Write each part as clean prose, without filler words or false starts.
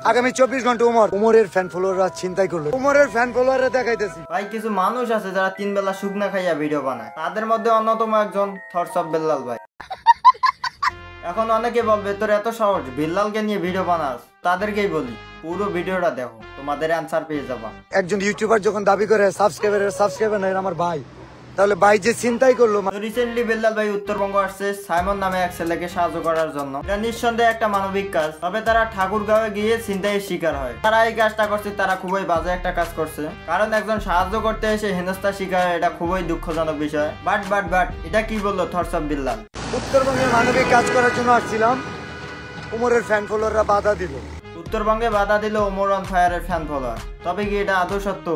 আগামী 24 ঘন্টা উমরের ফ্যান ফলোয়াররা চিন্তাই করলো, উমরের ফ্যান ফলোয়াররা দেখাইতেছি। ভাই কিছু মানুষ আছে যারা 3 বেলা শুকনা খাইয়া ভিডিও বানায়, তাদের মধ্যে অন্যতম একজন থটস অফ বিল্লাল ভাই। এখন অনেকে বলবে তোর এত সহজ বিল্লালকে নিয়ে ভিডিও বানাস, তাদেরকেই বলি পুরো ভিডিওটা দেখো, তোমাদের অ্যানসার পেয়ে যাবা। একজন ইউটিউবার যখন দাবি করে সাবস্ক্রাইবার নাই আমার ভাই, তাহলে ভাই যে চিন্তাই করলো। রিসেন্টলি বিল্লাল ভাই উত্তরবঙ্গ আসছে সাইমন নামে এক ছেলেকে সাহায্য করার জন্য। এটা নিঃসন্দেহে একটা মানবিক কাজ, তবে তারা ঠাকুরগাঁওয়ে গিয়ে ছিনতাইয়ের শিকার হয়। তারা এই কাজটা করছে, তারা খুবই বাজে একটা কাজ করছে, কারণ একজন সাহায্য করতে এসে হেনস্থার শিকার, এটা খুবই দুঃখজনক বিষয়। বাট এটা কি বললো থটস অফ বিল্লাল? উত্তরবঙ্গে মানবিক কাজ করার জন্য আসছিলাম, উমরের ফ্যান ফলোয়াররা বাধা দিল। উত্তরবঙ্গে বাধা দিল ওমর অন ফায়ারের ফ্যান ফলোয়ার। তবে কি এটা আদৌ সত্য?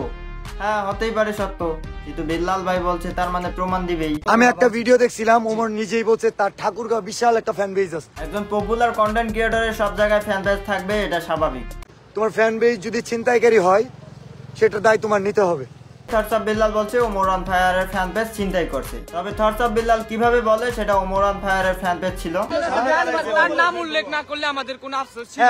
হ্যাঁ, হতেই পারে সত্য, কিন্তু বিল্লাল ভাই বলছে তার মানে প্রমাণ দিবেই। আমি একটা ভিডিও দেখছিলাম, ওমর নিজেই বলছে তার ঠাকুরগাঁও বিশাল একটা ফ্যান বেজ আছে। একজন পপুলার কন্টেন্ট ক্রিয়েটরের সব জায়গায় ফ্যান বেজ থাকবে, এটা স্বাভাবিক। তোমার ফ্যান বেজ যদি ছিনতাইকারী হয়, সেটা দায় তোমার নিতে হবে। থটস অফ বিল্লাল বলছে ওমর অন ফায়ারের ফ্যান পেজ ছিনতাই করছে। তবে থটস অফ বিল্লাল কিভাবে বলে সেটা ওমর অন ফায়ারের ফ্যান পেজ ছিল। তার নাম উল্লেখ না করলে আমাদের কোনো আফসোস ছিল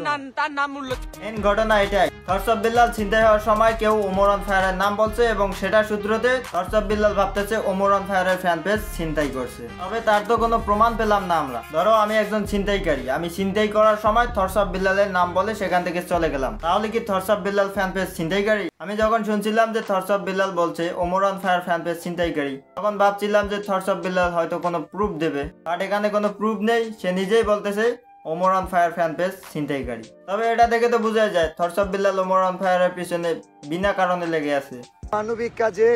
না। তার নাম উল্লেখ মেন ঘটনা এটাই, থটস অফ বিল্লাল ছিনতাই হওয়ার সময় কেউ ওমর অন ফায়ারের নাম বলছে এবং সেটা সূত্রতে থটস অফ বিল্লাল ভাবতেছে ওমর অন ফায়ারের ফ্যান পেজ ছিনতাই করছে। তবে তার তো কোনো প্রমাণ পেলাম না আমরা। ধরো আমি একজন ছিনতাইকারী, আমি ছিনতাই করার সময় থটস অফ বিল্লালের নাম বলে সেখান থেকে চলে গেলাম, তাহলে কি thoughts of Billal fan page ছিনতাইকারী? আমি যখন শুনছিলাম যে থটস অফ বিল্লাল বলছে Omar on fire fan page ছিনতাইকারী, তখন ভাবছিলাম যে থটস অফ বিল্লাল হয়তো কোনো প্রুফ দেবে, বাট এখানে কোনো প্রুফ নেই। সে নিজেই বলতেছে Omar on fire fan page ছিনতাইকারী। তবে এটা দেখে তো বোঝা যায় thoughts of Billal Omar on ফায়ারের পিছনে বিনা কারণে লেগে আছে। মানবিক কাজে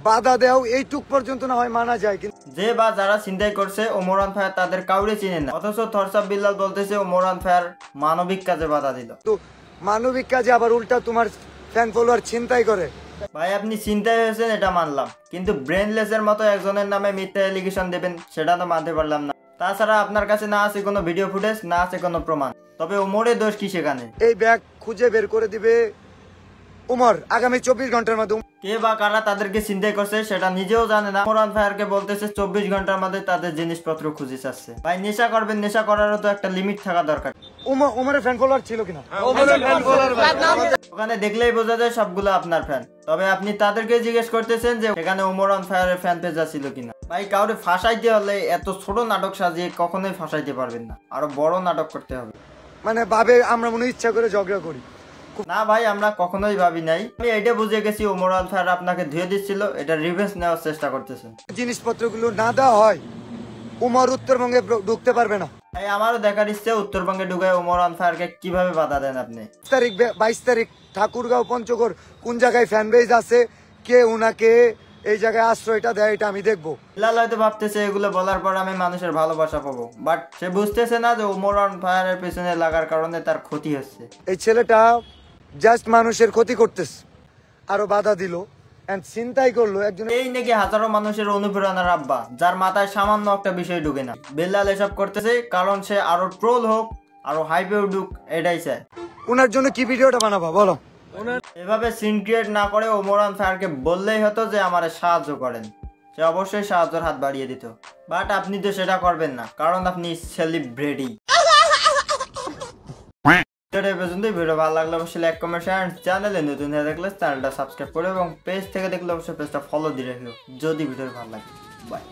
বাধা দেও এইটুক পর্যন্ত না হয় মানা যায়, কিন্তু যে বা যারা ছিনতাই করছে ওমর অন ফায়ার তাদের কাউরে চিনে না, অথচ থটস অফ বিল্লাল বলতেছে ওমর অন ফায়ার মানবিক কাজে বাধা দিল। তো মানবিক কাজে আবার উল্টা তোমার ফ্যান ফলোয়ার ছিনতাই করে। ভাই আপনি চিন্তায় হয়েছেন এটা মানলাম, কিন্তু ব্রেনলেসের মতো একজনের নামে মিথ্যা এলিগেশন দেবেন সেটা তো মানতে পারলাম না। তাছাড়া আপনার কাছে না আছে কোনো ভিডিও ফুটেজ, না আছে কোনো প্রমাণ, তবে ওমরের দোষ কি সেখানে? এই ব্যাগ খুঁজে বের করে দিবে উমর আগামী 24 ঘন্টার মধ্যে। কে বা কারা তাদেরকে চিন্তাই করছে সেটা নিজেও জানে না। ওমর অন ফায়ারকে বলতেছে 24 ঘন্টার মধ্যে তাদের জিনিসপত্র খুঁজে চাচ্ছে। ভাই নেশা করবেন, নেশা করারও তো একটা লিমিট থাকা দরকার। উমরের ফ্যান ফলোয়ার ছিল কিনা? ওখানে দেখলেই বোঝা যায় সবগুলো আপনার ফ্যান। তবে আপনি তাদেরকে জিজ্ঞেস করতেছেন যে এখানে ওমর অন ফায়ারের ফ্যান পেজ ছিল কিনা। ভাই কাউরে ফাঁসাইতে হলে এত ছোট নাটক সাজিয়ে কখনোই ফাঁসাইতে পারবেন না, আরো বড় নাটক করতে হবে। মানে ভাবে আমরা মনে ইচ্ছা করে ঝগড়া করি না ভাই, আমরা কখনোই ভাবি নাই। আমি এটা বুঝে গেছি ওমর অন ফায়ার আপনাকে ধুয়ে দিচ্ছিল, এটা রিভেঞ্জ নেওয়ার চেষ্টা করতেছেন। জিনিসপত্রগুলো না দেওয়া হয় উমর উত্তরবঙ্গে ঢুকতে পারবে না। ভাই আমারও দেখার ইচ্ছে উত্তরবঙ্গে ঢুকায় ওমর অন ফায়ারকে কিভাবে বাধা দেন আপনি। 22 তারিখ ঠাকুরগাঁও পঞ্চগড় কোন জায়গায় ফ্যান বেজ আছে, কে উনাকে এই জায়গায় আশ্রয়টা দেয়, এটা আমি দেখবো। বিল্লাল হয়তো ভাবতেছে এগুলো বলার পর আমি মানুষের ভালোবাসা পাবো, বাট সে বুঝতেছে না যে ওমর অন ফায়ারের পেছনে লাগার কারণে তার ক্ষতি হচ্ছে। এই ছেলেটা জাস্ট মানুষের ক্ষতি করতেছে, আরো বাধা দিল এন্ড চিন্তাই করলো একজন। এই নাকি হাজারো মানুষের অনুপ্রেরণার আব্বা, যার মাথায় সামান্য একটা বিষয় ঢুকে না। বিল্লাল এসব করতেছে কারণ সে আরো ট্রোল হোক, আরো হাইপে উঠুক, এটাই চায়। উনার জন্য কি ভিডিওটা বানাবা বলো? এভাবে সিন ক্রিয়েট না করে ওমর অন ফায়ারকে বললেই হতো যে আমারে সাহায্য করেন, সে অবশ্যই সাহায্যের হাত বাড়িয়ে দিত। বাট আপনি তো সেটা করবেন না, কারণ আপনি সেলিব্রিটি। ভিডিও ভালো লাগলে অবশ্যই লাইক কমেন্ট শেয়ার, চ্যানেলে নতুন হয়ে থাকলে চ্যানেলটা সাবস্ক্রাইব করে এবং পেজ থেকে দেখলে অবশ্যই পেজটা ফলো দিয়ে রাখিও যদি ভিডিও ভালো লাগে। বাই।